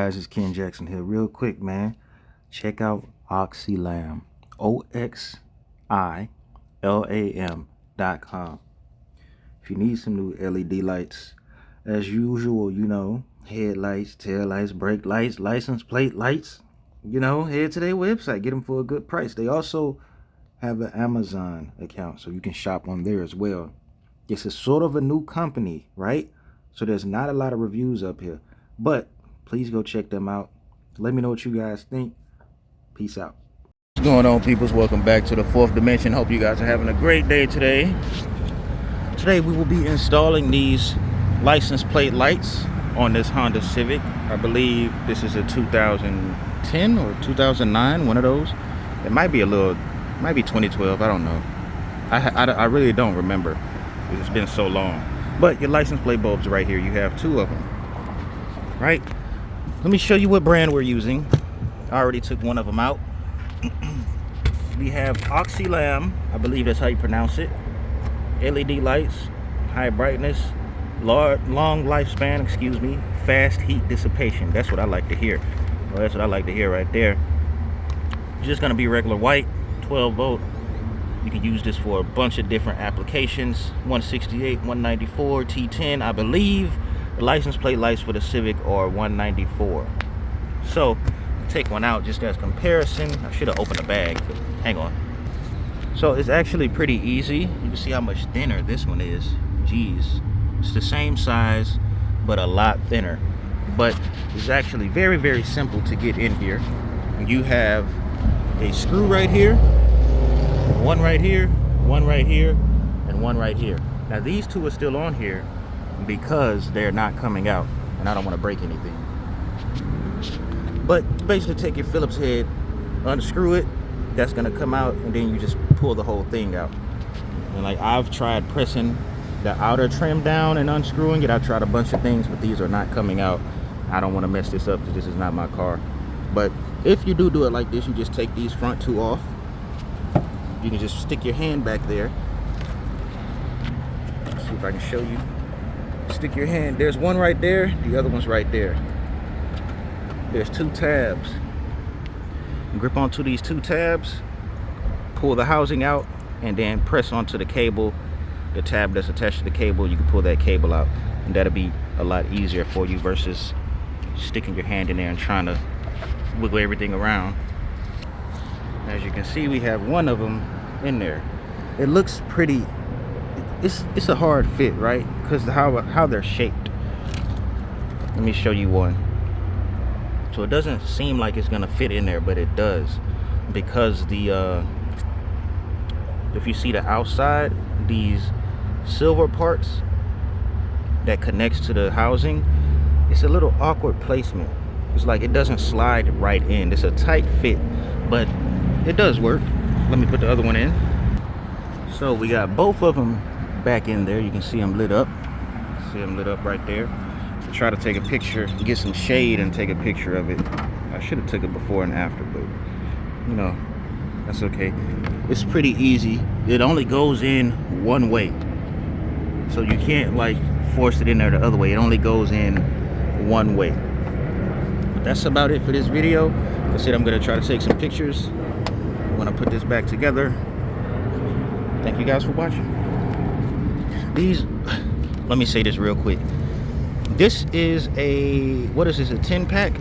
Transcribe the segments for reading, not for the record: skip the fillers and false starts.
guys, it's Ken Jackson here. Real quick, man, check out Oxilam, OXILAM.com. If you need some new LED lights, as usual, you know, headlights, tail lights, brake lights, license plate lights, you know, head to their website, get them for a good price. They also have an Amazon account, so you can shop on there as well. This is sort of a new company, right? So there's not a lot of reviews up here, but please go check them out. Let me know what you guys think. Peace out. What's going on, peoples? Welcome back to the fourth dimension. Hope you guys are having a great day today. Today we will be installing these license plate lights on this Honda Civic. I believe this is a 2010 or 2009, one of those. It might be 2012, I don't know. I really don't remember. It's been so long. But your license plate bulbs right here, you have two of them, right? Let me show you what brand we're using. I already took one of them out. We have Oxilam, I believe that's how you pronounce it. LED lights, high brightness, long lifespan, fast heat dissipation. That's what I like to hear. Well, that's what I like to hear right there. It's just gonna be regular white, 12 volt. You can use this for a bunch of different applications. 168, 194, T10. I believe the license plate lights for the Civic are 194. So take one out just as comparison. I should have opened the bag, but hang on. So it's actually pretty easy. You can see how much thinner this one is. Jeez, it's the same size but a lot thinner. But it's actually very, very simple to get in here. You have a screw right here, one right here, one right here, and one right here. Now these two are still on here because they're not coming out, and I don't want to break anything. But basically take your Phillips head, unscrew it, that's gonna come out, and then you just pull the whole thing out. And like I've tried pressing the outer trim down and unscrewing it. I've tried a bunch of things, but these are not coming out. I don't want to mess this up because this is not my car. But if you do it like this, you just take these front two off. You can just stick your hand back there. Let's see if I can show you. Stick your hand. There's one right there. The other one's right there. There's two tabs. Grip onto these two tabs. Pull the housing out and then press onto the cable. The tab that's attached to the cable, you can pull that cable out. And that'll be a lot easier for you versus sticking your hand in there and trying to wiggle everything around. As you can see, we have one of them in there. It looks pretty, it's a hard fit, right? Because how they're shaped. Let me show you one. So it doesn't seem like it's gonna fit in there, but it does, because the if you see the outside, these silver parts that connects to the housing, it's a little awkward placement. It's like it doesn't slide right in. It's a tight fit, but it does work. Let me put the other one in. So we got both of them back in there. You can see them lit up. See them lit up right there. So try to take a picture, get some shade and take a picture of it. I should have took it before and after, but you know, that's okay. It's pretty easy. It only goes in one way. So you can't like force it in there the other way. It only goes in one way. But that's about it for this video. Like I said, I'm gonna try to take some pictures when I put this back together. Thank you guys for watching. These, let me say this real quick. This is a 10 pack?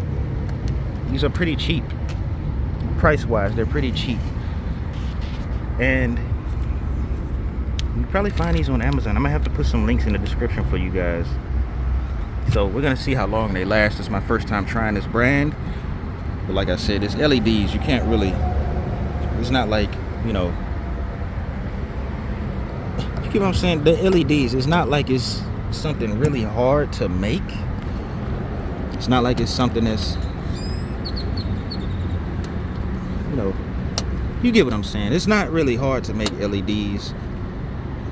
These are pretty cheap. Price wise, they're pretty cheap. And you can probably find these on Amazon. I'm gonna have to put some links in the description for you guys. So we're gonna see how long they last. It's my first time trying this brand. But like I said, it's LEDs. You can't really, it's not like, you know, you get what I'm saying? The LEDs, it's not like it's something really hard to make. It's not like it's something that's, you know, you get what I'm saying. It's not really hard to make LEDs.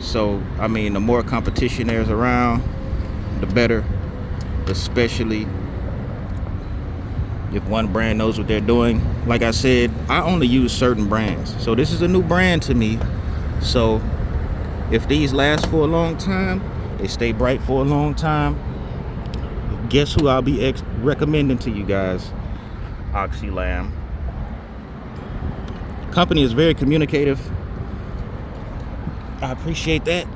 So, I mean, the more competition there's around, the better. Especially if one brand knows what they're doing. Like I said, I only use certain brands. So this is a new brand to me. So if these last for a long time, they stay bright for a long time, guess who I'll be recommending to you guys? Oxilam. Company is very communicative. I appreciate that.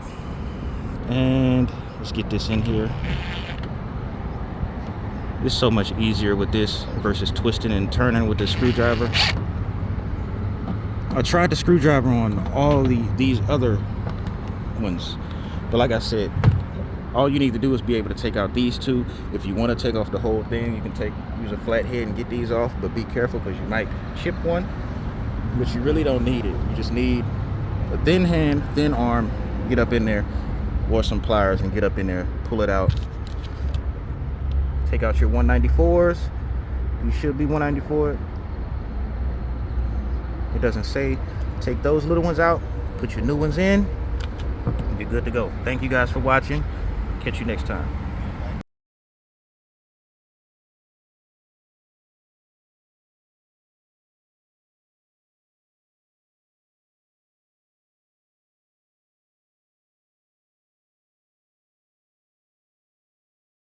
And let's get this in here. It's so much easier with this versus twisting and turning with the screwdriver. I tried the screwdriver on all these other ones, but like I said, all you need to do is be able to take out these two. If you want to take off the whole thing, you can use a flat head and get these off, but be careful because you might chip one, but you really don't need it. You just need a thin hand, thin arm, get up in there, or some pliers and get up in there, pull it out. Take out your 194s. You should be 194. It doesn't say. Take those little ones out, put your new ones in, and you're good to go. Thank you guys for watching. Catch you next time.